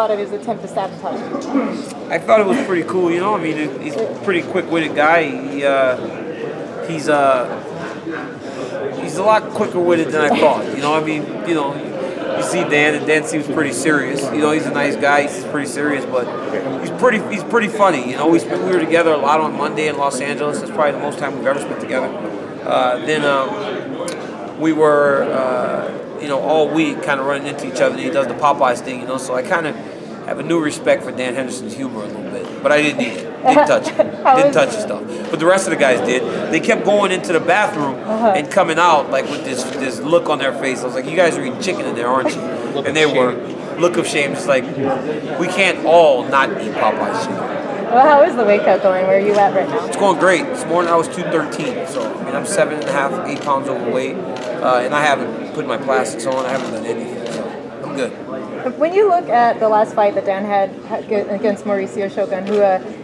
thought of his attempt to sabotage you? I thought it was pretty cool. You know, I mean, he's a pretty quick-witted guy. He's a lot quicker-witted than I thought. You know, I mean, you know, you see Dan, and Dan seems pretty serious. You know, he's a nice guy. He's pretty serious, but he's pretty funny. You know, we were together a lot on Monday in Los Angeles. That's probably the most time we've ever spent together. Then we were, you know, all week kind of running into each other. He does the Popeyes thing, you know, so I kind of have a new respect for Dan Henderson's humor a little bit. But I didn't eat it. Didn't touch it. Didn't touch his stuff. But the rest of the guys did. They kept going into the bathroom and coming out like with this look on their face. I was like, you guys are eating chicken in there, aren't you? And they were. Look of shame. It's like, we can't all not eat Popeye's chicken. Well, how is the weight cut going? Where are you at right now? It's going great. This morning I was 213. So, I mean, I'm 7.5, 8 pounds overweight. And I haven't put my plastics on. I haven't done anything. So, I'm good. When you look at the last fight that Dan had against Mauricio Shogun,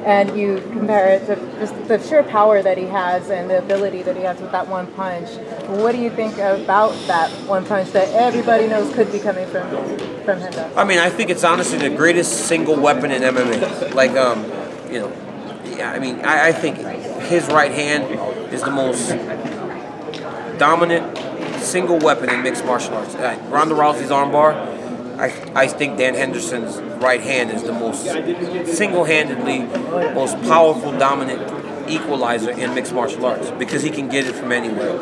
and you compare it to just the sheer power that he has and the ability that he has with that one punch, what do you think about that one punch that everybody knows could be coming from him? I mean, I think it's honestly the greatest single weapon in MMA. Like, you know, yeah, I mean, I think his right hand is the most dominant single weapon in mixed martial arts. Ronda Rousey's armbar, I think Dan Henderson's right hand is the most single-handedly most powerful, dominant equalizer in mixed martial arts because he can get it from anywhere.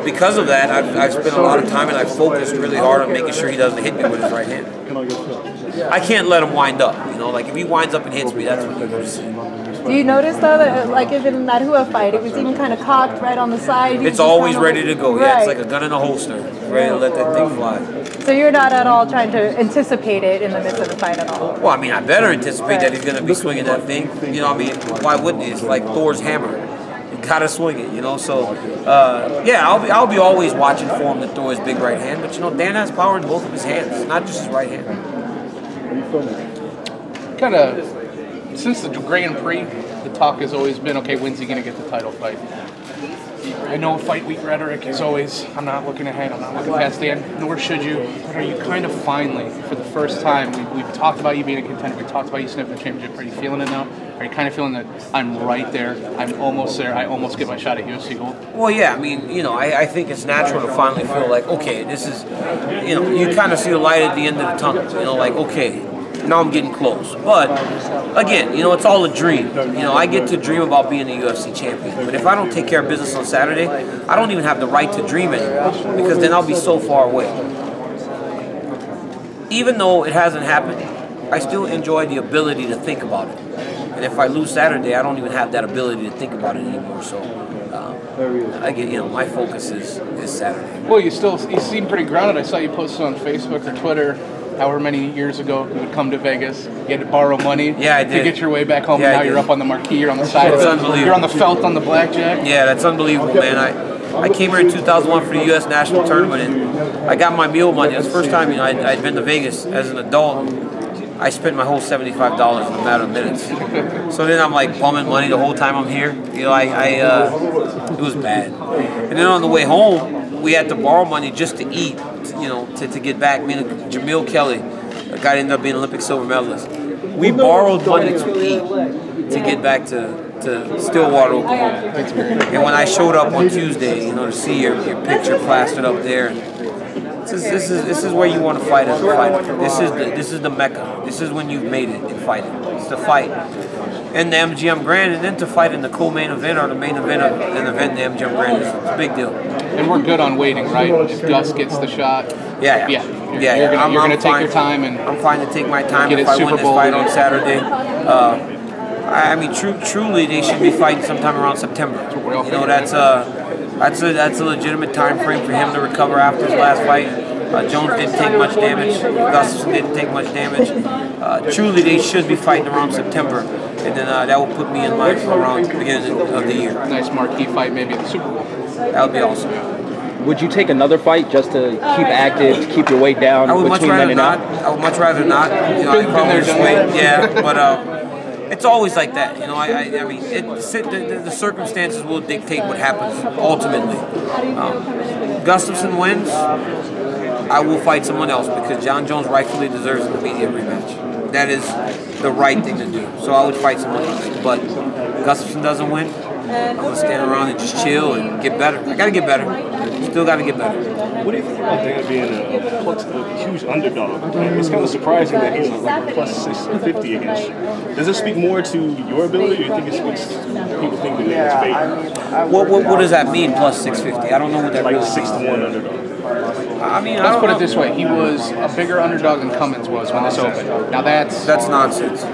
Because of that, I've spent a lot of time and I've focused really hard on making sure he doesn't hit me with his right hand. I can't let him wind up. You know, like if he winds up and hits me, that's what you're going to see. Do you notice though that like even in that Hua fight, it was even kind of cocked right on the side? It's always ready to go. Yeah, it's like a gun in a holster, ready to let that thing fly. So you're not at all trying to anticipate it in the midst of the fight at all? Well, I mean, I better anticipate that he's going to be swinging that thing. You know, I mean, why wouldn't he? It's like Thor's hammer. You gotta swing it, you know. So, yeah, I'll be always watching for him to throw his big right hand. But you know, Dan has power in both of his hands, not just his right hand. Kind of, since the Grand Prix, the talk has always been, okay, when's he going to get the title fight? I know fight week rhetoric is always, I'm not looking ahead, I'm not looking past Dan, nor should you. But are you kind of finally, for the first time, we've talked about you being a contender, we talked about you sniffing the championship, are you feeling it now? Are you kind of feeling that I'm right there, I'm almost there, I almost get my shot at UFC gold? Well, yeah, I mean, you know, I think it's natural to finally feel like, okay, this is, you know, you kind of see the light at the end of the tunnel, you know, like, okay, now I'm getting close. But, again, you know, it's all a dream. You know, I get to dream about being a UFC champion. But if I don't take care of business on Saturday, I don't even have the right to dream anymore because then I'll be so far away. Even though it hasn't happened, I still enjoy the ability to think about it. And if I lose Saturday, I don't even have that ability to think about it anymore. So, again, you know, my focus is Saturday. Well, you seem pretty grounded. I saw you posted on Facebook or Twitter however many years ago you would come to Vegas, you had to borrow money to get your way back home, and now you're up on the marquee, you're on the side, you're on the felt on the blackjack. Yeah, that's unbelievable, man. I came here in 2001 for the U.S. National Tournament, and I got my meal money. It was the first time, you know, I'd been to Vegas as an adult. I spent my whole $75 in a matter of minutes. So then I'm like bumming money the whole time I'm here. You know, it was bad. And then on the way home, we had to borrow money just to eat, you know, to get back. Me and Jamil Kelly, a guy that ended up being an Olympic silver medalist. We borrowed money to eat to get back to Stillwater, Oklahoma. And when I showed up on Tuesday, you know, to see your picture plastered up there, this is where you want to fight as a fighter. This is the Mecca. This is when you've made it in fighting. It's to fight in the MGM Grand, and then to fight in the co-main event or the main event of an event in the MGM Grand. It's a big deal. And we're good on waiting, right? If Gus gets the shot, yeah. You're gonna take your time, and I'm fine to take my time if I win this fight on Saturday. I mean, truly, they should be fighting sometime around September. You know, that's a legitimate time frame for him to recover after his last fight. Jones didn't take much damage. Gustafsson didn't take much damage. Truly, they should be fighting around September, and then that will put me in line for around the beginning of the year. Nice marquee fight, maybe at the Super Bowl. That would be awesome. Would you take another fight just to keep active, to keep your weight down? I would much rather not. I would much rather not. You know, I probably just wait. Yeah, but it's always like that. You know, I mean, the circumstances will dictate what happens ultimately. Gustafsson wins. I will fight someone else because John Jones rightfully deserves an immediate rematch. That is the right thing to do. So I would fight someone else. But Gustafsson doesn't win, I'm going to stand around and just chill and get better. I got to get better. Still got to get better. What do you think about Dan being a huge underdog? It's kind of surprising that he's like a plus 650 against you. Does it speak more to your ability, or do you think it speaks to people thinking that it's fake? What does that mean, plus 650? I don't know what that Like really 6-1 underdog. I mean, Let's put it this way: he was a bigger underdog than Cummins was when this opened. Now that's nonsense.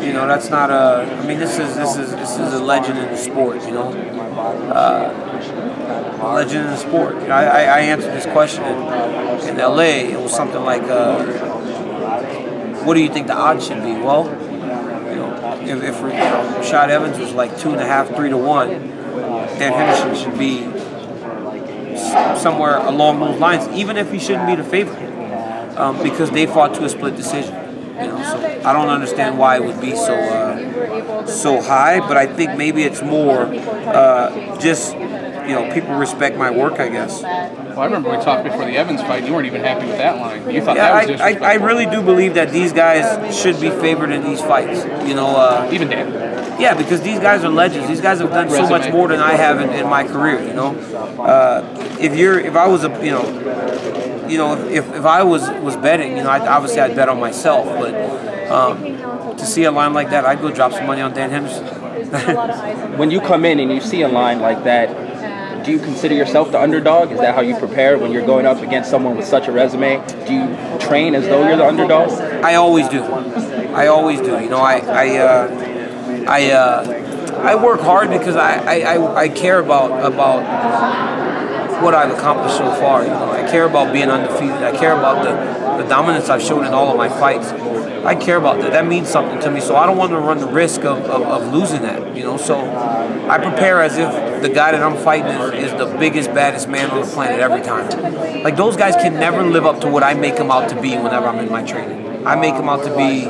You know, that's not a. I mean, this is a legend in the sport. You know, a legend in the sport. You know, I answered this question in L.A. It was something like, "What do you think the odds should be?" Well, you know, if Rashad Evans was like 2.5, 3 to 1, Dan Henderson should be somewhere along those lines, even if he shouldn't be the favorite, because they fought to a split decision. You know, so I don't understand why it would be so high, but I think maybe it's more just, you know, people respect my work, I guess. Well, I remember we talked before the Evans fight. You weren't even happy with that line. You thought that was disrespectful. I really do believe that these guys should be favored in these fights. You know, even Dan. Yeah, because these guys are legends. These guys have done so much more than I have in my career. You know, if I was if I was betting, you know, obviously I'd bet on myself. But to see a line like that, I'd go drop some money on Dan Henderson. When you come in and you see a line like that, do you consider yourself the underdog? Is that how you prepare when you're going up against someone with such a resume? Do you train as though you're the underdog? I always do. I always do. You know, I work hard because I care about what I've accomplished so far. You know, I care about being undefeated. I care about the dominance I've shown in all of my fights. I care about that. That means something to me. So I don't want to run the risk of losing that. You know, so I prepare as if the guy that I'm fighting is the biggest, baddest man on the planet every time. Like, those guys can never live up to what I make them out to be whenever I'm in my training. I make them out to be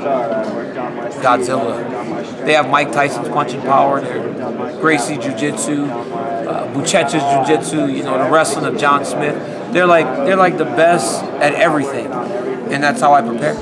Godzilla. They have Mike Tyson's punching power, their Gracie Jiu-Jitsu, Buchecha's Jiu-Jitsu, you know, the wrestling of John Smith. They're like the best at everything, and that's how I prepare.